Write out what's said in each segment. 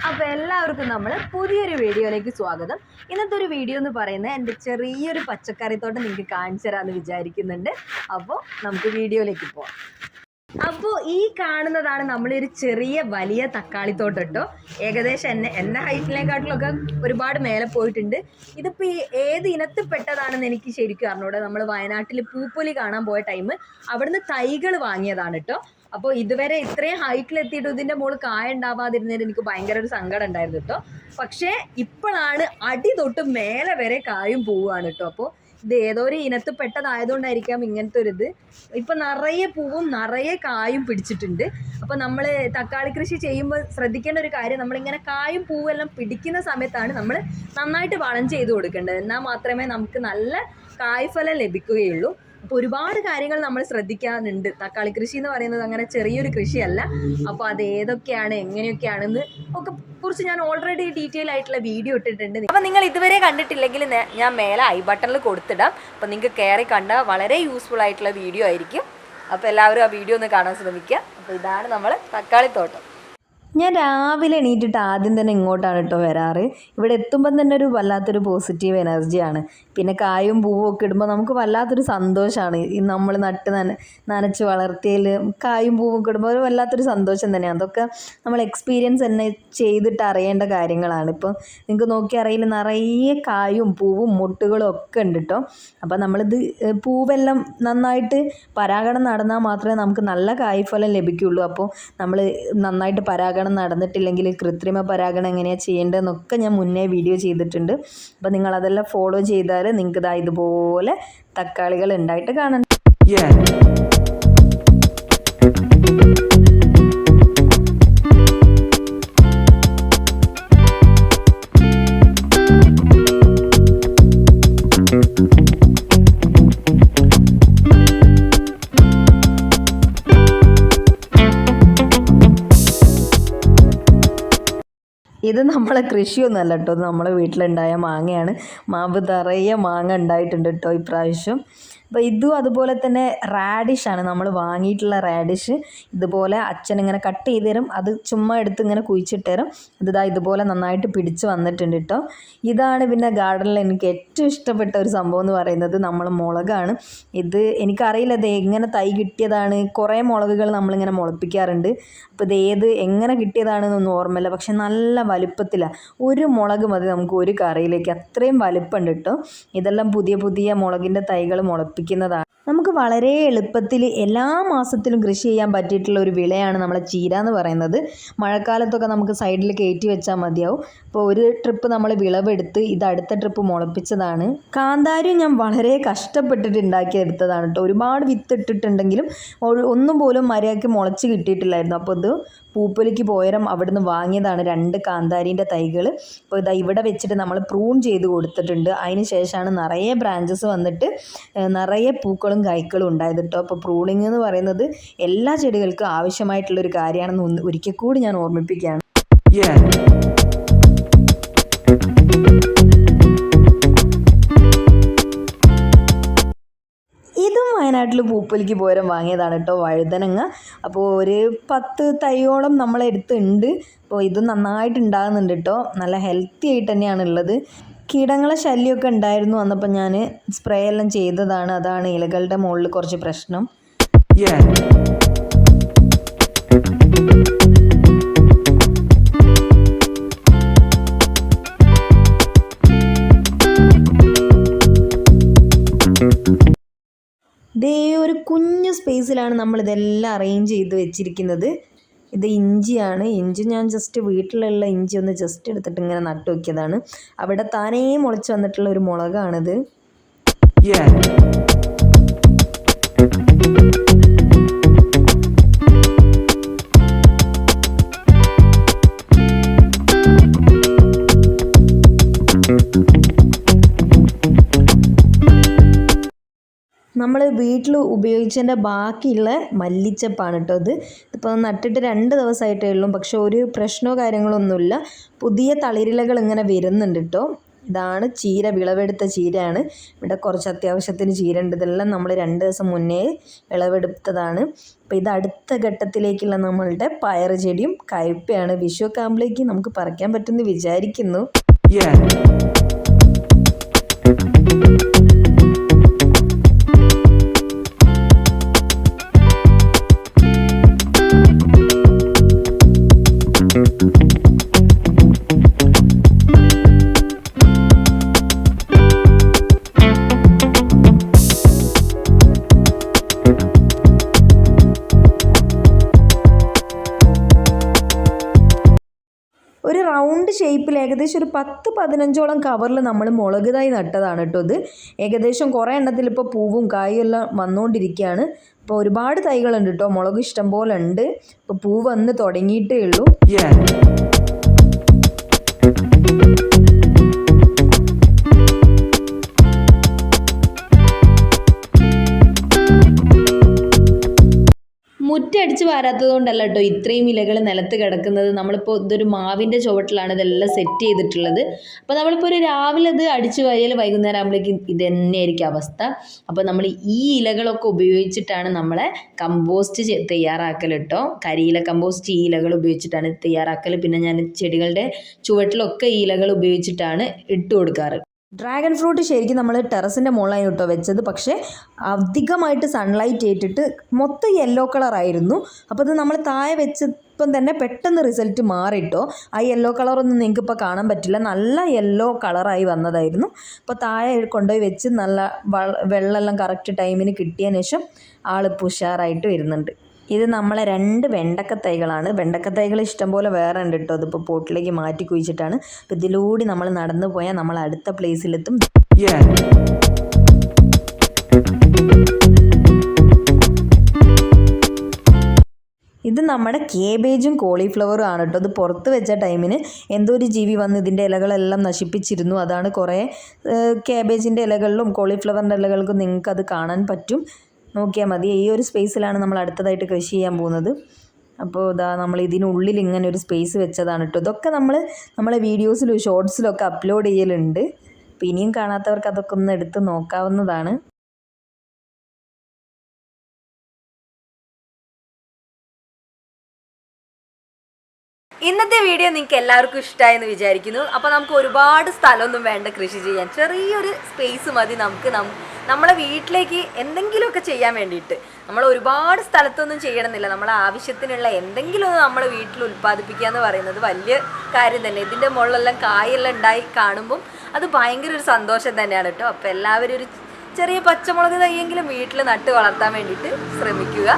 അപ്പോൾ എല്ലാവർക്കും നമ്മൾ പുതിയൊരു വീഡിയോയിലേക്ക് സ്വാഗതം. ഇന്നത്തെ ഒരു വീഡിയോ എന്ന് പറയുന്നത് എൻ്റെ ചെറിയൊരു പച്ചക്കറിത്തോട്ടം നിങ്ങൾക്ക് കാണിച്ചു തരാമെന്ന് വിചാരിക്കുന്നുണ്ട്. അപ്പോൾ നമുക്ക് വീഡിയോയിലേക്ക് പോവാം. അപ്പോൾ ഈ കാണുന്നതാണ് നമ്മളൊരു ചെറിയ വലിയ തക്കാളിത്തോട്ടം കേട്ടോ. ഏകദേശം എൻ്റെ ഹൈറ്റിനെക്കാട്ടിലൊക്കെ ഒരുപാട് മേലെ പോയിട്ടുണ്ട്. ഇതിപ്പോൾ ഈ ഏത് ഇനത്തിൽപ്പെട്ടതാണെന്ന് എനിക്ക് ശരിക്കും അറിഞ്ഞൂടെ. നമ്മൾ വയനാട്ടിൽ പൂപ്പൊലി കാണാൻ പോയ ടൈം അവിടുന്ന് തൈകൾ വാങ്ങിയതാണ് കേട്ടോ. അപ്പോൾ ഇതുവരെ ഇത്രയും ഹൈറ്റിലെത്തിയിട്ട് ഇതിൻ്റെ മുകളിൽ കായ ഉണ്ടാവാതിരുന്നതിന് എനിക്ക് ഭയങ്കര ഒരു സങ്കടം ഉണ്ടായിരുന്നു കേട്ടോ. പക്ഷേ ഇപ്പോഴാണ് അടി തൊട്ട് മേലെ വരെ കായും പോവുകയാണ് കേട്ടോ. അപ്പോൾ ഇത് ഏതോ ഒരു ഇനത്തിൽ പെട്ടതായതുകൊണ്ടായിരിക്കാം ഇങ്ങനത്തെ ഒരു ഇത്. ഇപ്പം നിറയെ പൂവും നിറയെ കായും പിടിച്ചിട്ടുണ്ട്. അപ്പോൾ നമ്മൾ തക്കാളി കൃഷി ചെയ്യുമ്പോൾ ശ്രദ്ധിക്കേണ്ട ഒരു കാര്യം, നമ്മളിങ്ങനെ കായും പൂവെല്ലാം പിടിക്കുന്ന സമയത്താണ് നമ്മൾ നന്നായിട്ട് വളം ചെയ്ത് കൊടുക്കേണ്ടത്. എന്നാൽ മാത്രമേ നമുക്ക് നല്ല കായ്ഫലം ലഭിക്കുകയുള്ളൂ. അപ്പോൾ ഒരുപാട് കാര്യങ്ങൾ നമ്മൾ ശ്രദ്ധിക്കാനുണ്ട്. തക്കാളി കൃഷി എന്ന് പറയുന്നത് അങ്ങനെ ചെറിയൊരു കൃഷിയല്ല. അപ്പോൾ അത് ഏതൊക്കെയാണ് എങ്ങനെയൊക്കെയാണെന്ന് ഒക്കെ കുറിച്ച് ഞാൻ ഓൾറെഡി ഡീറ്റെയിൽ ആയിട്ടുള്ള വീഡിയോ ഇട്ടിട്ടുണ്ട്. അപ്പോൾ നിങ്ങൾ ഇതുവരെ കണ്ടിട്ടില്ലെങ്കിൽ ഞാൻ മേലെ ഐ ബട്ടണിൽ കൊടുത്തിടാം. അപ്പോൾ നിങ്ങൾക്ക് കയറി കണ്ടാൽ വളരെ യൂസ്ഫുൾ ആയിട്ടുള്ള വീഡിയോ ആയിരിക്കും. അപ്പോൾ എല്ലാവരും ആ വീഡിയോ ഒന്ന് കാണാൻ ശ്രമിക്കുക. അപ്പോൾ ഇതാണ് നമ്മൾ തക്കാളിത്തോട്ടം. ഞാൻ രാവിലെ എണീറ്റിട്ട് ആദ്യം തന്നെ ഇങ്ങോട്ടാണ് കേട്ടോ വരാറ്. ഇവിടെ എത്തുമ്പം തന്നെ ഒരു വല്ലാത്തൊരു പോസിറ്റീവ് എനർജിയാണ്. പിന്നെ കായും പൂവും ഒക്കെ ഇടുമ്പോൾ നമുക്ക് വല്ലാത്തൊരു സന്തോഷമാണ്. ഈ നമ്മൾ നനച്ച് വളർത്തിയതിൽ കായും പൂവും ഒക്കെ ഇടുമ്പോൾ ഒരു വല്ലാത്തൊരു സന്തോഷം തന്നെയാണ്. അതൊക്കെ നമ്മൾ എക്സ്പീരിയൻസ് തന്നെ ചെയ്തിട്ട് അറിയേണ്ട കാര്യങ്ങളാണ്. ഇപ്പോൾ നിങ്ങൾക്ക് നോക്കി അറിയില്ല, നിറയെ കായും പൂവും മുട്ടുകളും ഒക്കെ ഉണ്ട് കേട്ടോ. അപ്പോൾ നമ്മളിത് പൂവെല്ലാം നന്നായിട്ട് പരാഗണം നടന്നാൽ മാത്രമേ നമുക്ക് നല്ല കായ്ഫലം ലഭിക്കുകയുള്ളൂ. അപ്പോൾ നമ്മൾ നന്നായിട്ട് പരാഗണം നടന്നിട്ടില്ലെങ്കിൽ കൃത്രിമ പരാഗണം എങ്ങനെയാണ് ചെയ്യേണ്ടതെന്നൊക്കെ ഞാൻ മുന്നേ വീഡിയോ ചെയ്തിട്ടുണ്ട്. അപ്പോൾ നിങ്ങളതെല്ലാം ഫോളോ ചെയ്താൽ നിങ്ങൾക്ക് ഇതുപോലെ തക്കാളികൾ ഉണ്ടായിട്ട് കാണാം. ഇത് നമ്മളെ കൃഷിയൊന്നുമല്ല കേട്ടോ, ഇത് നമ്മളെ വീട്ടിലുണ്ടായ മാങ്ങയാണ്. മാവ് നിറയെ മാങ്ങ ഉണ്ടായിട്ടുണ്ട് കേട്ടോ ഇപ്രാവശ്യം. അപ്പോൾ ഇതും അതുപോലെ തന്നെ റാഡിഷാണ്, നമ്മൾ വാങ്ങിയിട്ടുള്ള റാഡിഷ്. ഇതുപോലെ അച്ഛൻ ഇങ്ങനെ കട്ട് ചെയ്ത് തരും, അത് ചുമ്മാ എടുത്ത് ഇങ്ങനെ കുഴിച്ചിട്ട് തരും. ഇതുപോലെ നന്നായിട്ട് പിടിച്ച് വന്നിട്ടുണ്ട് കേട്ടോ. ഇതാണ് പിന്നെ ഗാർഡനിൽ എനിക്ക് ഏറ്റവും ഇഷ്ടപ്പെട്ട ഒരു സംഭവം എന്ന് പറയുന്നത് നമ്മൾ മുളകാണ്. ഇത് എനിക്കറിയില്ല ഇത് എങ്ങനെ തൈ കിട്ടിയതാണ്. കുറേ മുളകുകൾ നമ്മളിങ്ങനെ മുളപ്പിക്കാറുണ്ട്. അപ്പോൾ എങ്ങനെ കിട്ടിയതാണെന്നൊന്നും ഓർമ്മയില്ല. പക്ഷെ നല്ല വലുപ്പത്തിലാണ്. ഒരു മുളക് മതി നമുക്ക് ഒരു കറിയിലേക്ക്, അത്രയും വലുപ്പമുണ്ട് കേട്ടോ. ഇതെല്ലാം പുതിയ പുതിയ മുളകിൻ്റെ തൈകൾ മുളപ്പിക്കുന്നതാണ്. നമുക്ക് വളരെ എളുപ്പത്തിൽ എല്ലാ മാസത്തിലും കൃഷി ചെയ്യാൻ പറ്റിയിട്ടുള്ള ഒരു വിളയാണ് നമ്മളെ ചീര എന്ന് പറയുന്നത്. മഴക്കാലത്തൊക്കെ നമുക്ക് സൈഡിൽ കയറ്റി വെച്ചാൽ മതിയാവും. അപ്പോൾ ഒരു ട്രിപ്പ് നമ്മൾ വിളവെടുത്ത് ഇത് അടുത്ത ട്രിപ്പ് മുളപ്പിച്ചതാണ്. കാന്താരി ഞാൻ വളരെ കഷ്ടപ്പെട്ടിട്ട് ഉണ്ടാക്കിയെടുത്തതാണ് കേട്ടോ. ഒരുപാട് വിത്ത് ഇട്ടിട്ടുണ്ടെങ്കിലും ഒന്നും പോലും മര്യാദയ്ക്ക് മുളച്ച് കിട്ടിയിട്ടില്ലായിരുന്നു. അപ്പോൾ ഇത് പൂപ്പൊലിക്ക് പോയരം അവിടുന്ന് വാങ്ങിയതാണ് 2 കാന്താരീൻ്റെ തൈകൾ. അപ്പോൾ ഇവിടെ വെച്ചിട്ട് നമ്മൾ പ്രൂൺ ചെയ്ത് കൊടുത്തിട്ടുണ്ട്. അതിന് ശേഷമാണ് നിറയെ ബ്രാഞ്ചസ് വന്നിട്ട് നിറയെ പൂക്കളും കായ്ക്കളും ഉണ്ടായത് കേട്ടോ. അപ്പോൾ പ്രൂണിങ് എന്ന് പറയുന്നത് എല്ലാ ചെടികൾക്കും ആവശ്യമായിട്ടുള്ളൊരു കാര്യമാണെന്ന് ഒരിക്കൽ കൂടി ഞാൻ ഓർമ്മിപ്പിക്കുകയാണ്. ഇതും വയനാട്ടിൽ പൂപ്പൊലിക്ക് പോരം വാങ്ങിയതാണ് കേട്ടോ, വഴുതനങ്ങ. അപ്പോൾ ഒരു 10 തൈയോളം നമ്മളെടുത്തുണ്ട്. അപ്പോൾ ഇതും നന്നായിട്ട് ഉണ്ടാകുന്നുണ്ട് കേട്ടോ. നല്ല ഹെൽത്തി ആയിട്ട് തന്നെയാണ് ഉള്ളത്. കീടങ്ങളെ ശല്യമൊക്കെ ഉണ്ടായിരുന്നു, വന്നപ്പോൾ ഞാൻ സ്പ്രേ എല്ലാം ചെയ്തതാണ്. അതാണ് ഇലകളുടെ മുകളിൽ കുറച്ച് പ്രശ്നം. ഒരു കുഞ്ഞു സ്പേസിലാണ് നമ്മളിതെല്ലാം അറേഞ്ച് ചെയ്ത് വെച്ചിരിക്കുന്നത്. ഇത് ഇഞ്ചിയാണ്. ഇഞ്ചി ഞാൻ ജസ്റ്റ് വീട്ടിലുള്ള ഇഞ്ചി ഒന്ന് ജസ്റ്റ് എടുത്തിട്ട് ഇങ്ങനെ നട്ടു വയ്ക്കിയതാണ്. അവിടെ താനേ മുളച്ച് വന്നിട്ടുള്ള ഒരു മുളകാണിത്. നമ്മൾ വീട്ടിൽ ഉപയോഗിച്ചതിൻ്റെ ബാക്കിയുള്ള മല്ലിച്ചപ്പാണ് കേട്ടോ ഇത്. ഇപ്പോൾ നട്ടിട്ട് 2 ദിവസമായിട്ടേ ഉള്ളൂ. പക്ഷെ ഒരു പ്രശ്നമോ കാര്യങ്ങളോ ഒന്നുമില്ല. പുതിയ തളിരിലകൾ ഇങ്ങനെ വരുന്നുണ്ട് കേട്ടോ. ഇതാണ് ചീര, വിളവെടുത്ത ചീരയാണ്. ഇവിടെ കുറച്ച് അത്യാവശ്യത്തിന് ചീര ഉണ്ട്. ഇതെല്ലാം നമ്മൾ 2 ദിവസം മുന്നേ വിളവെടുത്തതാണ്. അപ്പോൾ ഇത് അടുത്ത ഘട്ടത്തിലേക്കുള്ള നമ്മളുടെ പയർ ചെടിയും കയ്പയാണ്. വിഷുവൊക്കെ ആകുമ്പോഴേക്ക് നമുക്ക് പറിക്കാൻ പറ്റുമെന്ന് വിചാരിക്കുന്നു. ഒരു റൗണ്ട് ഷേപ്പിൽ ഏകദേശം ഒരു 10-15ഓളം കവറിൽ നമ്മൾ മുളക് തൈ നട്ടതാണ് കേട്ടോ. ഇത് ഏകദേശം കുറേ എണ്ണത്തിൽ ഇപ്പോൾ പൂവും കായും എല്ലാം വന്നുകൊണ്ടിരിക്കുകയാണ്. ഇപ്പോൾ ഒരുപാട് തൈകളുണ്ട് കേട്ടോ, മുളക് ഇഷ്ടം പോലെ ഉണ്ട്. ഇപ്പോൾ പൂ വന്ന് തുടങ്ങിയിട്ടേ ഉള്ളൂ. മുറ്റടിച്ച് വാരാത്തത് കൊണ്ടല്ല കേട്ടോ ഇത്രയും ഇലകൾ നിലത്ത് കിടക്കുന്നത്. നമ്മളിപ്പോൾ ഇതൊരു മാവിൻ്റെ ചുവട്ടിലാണ് ഇതെല്ലാം സെറ്റ് ചെയ്തിട്ടുള്ളത്. അപ്പോൾ നമ്മളിപ്പോൾ ഒരു രാവിലെ ഇത് അടിച്ച് വാരിയാൽ വൈകുന്നേരം ആകുമ്പോഴേക്കും ഇത് തന്നെയായിരിക്കും അവസ്ഥ. അപ്പോൾ നമ്മൾ ഈ ഇലകളൊക്കെ ഉപയോഗിച്ചിട്ടാണ് നമ്മളെ കമ്പോസ്റ്റ് തയ്യാറാക്കൽ കേട്ടോ. കരിയില കമ്പോസ്റ്റ് ഈ ഇലകൾ ഉപയോഗിച്ചിട്ടാണ് തയ്യാറാക്കൽ. പിന്നെ ഞാൻ ചെടികളുടെ ചുവട്ടിലൊക്കെ ഈ ഇലകൾ ഉപയോഗിച്ചിട്ടാണ് ഇട്ട് കൊടുക്കാറ്. ഡ്രാഗൺ ഫ്രൂട്ട് ശരിക്കും നമ്മൾ ടെറസിൻ്റെ മുകളിലാണ് കേട്ടോ വെച്ചത്. പക്ഷേ അധികമായിട്ട് സൺലൈറ്റ് ഏറ്റിട്ട് മൊത്തം യെല്ലോ കളറായിരുന്നു. അപ്പോൾ അത് നമ്മൾ താഴെ വെച്ചപ്പം തന്നെ പെട്ടെന്ന് റിസൾട്ട് മാറിയിട്ടോ. ആ യെല്ലോ കളറൊന്നും നിങ്ങൾക്ക് ഇപ്പോൾ കാണാൻ പറ്റില്ല, നല്ല യെല്ലോ കളറായി വന്നതായിരുന്നു. അപ്പോൾ താഴെ കൊണ്ടുപോയി വെച്ച് നല്ല വെള്ളമെല്ലാം കറക്റ്റ് ടൈമിന് കിട്ടിയതിന് ശേഷം ആളിപ്പോൾ ഉഷാറായിട്ട് വരുന്നുണ്ട്. ഇത് നമ്മളെ 2 വെണ്ടക്ക തൈകളാണ്. വെണ്ടക്ക തൈകൾ ഇഷ്ടംപോലെ വേറെ ഉണ്ട് കേട്ടോ. അതിപ്പോൾ പോട്ടിലേക്ക് മാറ്റി കുഴിച്ചിട്ടാണ്. അപ്പോൾ ഇതിലൂടെ നമ്മൾ നടന്നു പോയാൽ നമ്മൾ അടുത്ത പ്ലേസിലെത്തും. ഇത് നമ്മുടെ കേബേജും കോളിഫ്ലവറും ആണ് കേട്ടോ. അത് പുറത്ത് വെച്ച ടൈമിന് എന്തോ ഒരു ജീവി വന്ന് ഇതിൻ്റെ ഇലകളെല്ലാം നശിപ്പിച്ചിരുന്നു. അതാണ് കുറേ കേബേജിൻ്റെ ഇലകളിലും കോളിഫ്ലവറിൻ്റെ ഇലകൾക്കും നിങ്ങൾക്കത് കാണാൻ പറ്റും. നോക്കിയാൽ മതി. ഈ ഒരു സ്പേസിലാണ് നമ്മൾ അടുത്തതായിട്ട് കൃഷി ചെയ്യാൻ പോകുന്നത്. അപ്പോൾ ഇതാ നമ്മൾ ഇതിനുള്ളിൽ ഇങ്ങനെ ഒരു സ്പേസ് വെച്ചതാണ് കേട്ടോ. ഇതൊക്കെ നമ്മളെ വീഡിയോസിലും ഷോർട്സിലും ഒക്കെ അപ്ലോഡ് ചെയ്യലുണ്ട്. അപ്പോൾ ഇനിയും കാണാത്തവർക്ക് അതൊക്കെ ഒന്ന് എടുത്ത് നോക്കാവുന്നതാണ്. ഇന്നത്തെ വീഡിയോ നിങ്ങൾക്ക് എല്ലാവർക്കും ഇഷ്ടമായെന്ന് വിചാരിക്കുന്നു. അപ്പോൾ നമുക്ക് ഒരുപാട് സ്ഥലമൊന്നും വേണ്ട കൃഷി ചെയ്യാൻ, ചെറിയൊരു സ്പേസ് മതി നമുക്ക് നമ്മളെ വീട്ടിലേക്ക് എന്തെങ്കിലുമൊക്കെ ചെയ്യാൻ വേണ്ടിയിട്ട്. നമ്മൾ ഒരുപാട് സ്ഥലത്തൊന്നും ചെയ്യണമെന്നില്ല, നമ്മളെ ആവശ്യത്തിനുള്ള എന്തെങ്കിലും ഒന്ന് നമ്മുടെ വീട്ടിൽ ഉൽപ്പാദിപ്പിക്കുക എന്ന് പറയുന്നത് വലിയ കാര്യം തന്നെ. ഇതിൻ്റെ മുകളിലെല്ലാം കായെല്ലാം ഉണ്ടായി കാണുമ്പം അത് ഭയങ്കര ഒരു സന്തോഷം തന്നെയാണ് കേട്ടോ. അപ്പോൾ എല്ലാവരും ഒരു ചെറിയ പച്ചമുളക് തൈയെങ്കിലും വീട്ടിൽ നട്ട് വളർത്താൻ വേണ്ടിയിട്ട് ശ്രമിക്കുക.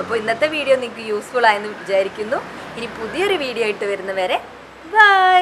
അപ്പോൾ ഇന്നത്തെ വീഡിയോ നിങ്ങൾക്ക് യൂസ്ഫുൾ ആയെന്ന് വിചാരിക്കുന്നു. ഇനി പുതിയൊരു വീഡിയോ ആയിട്ട് വരുന്നവരെ ബൈ.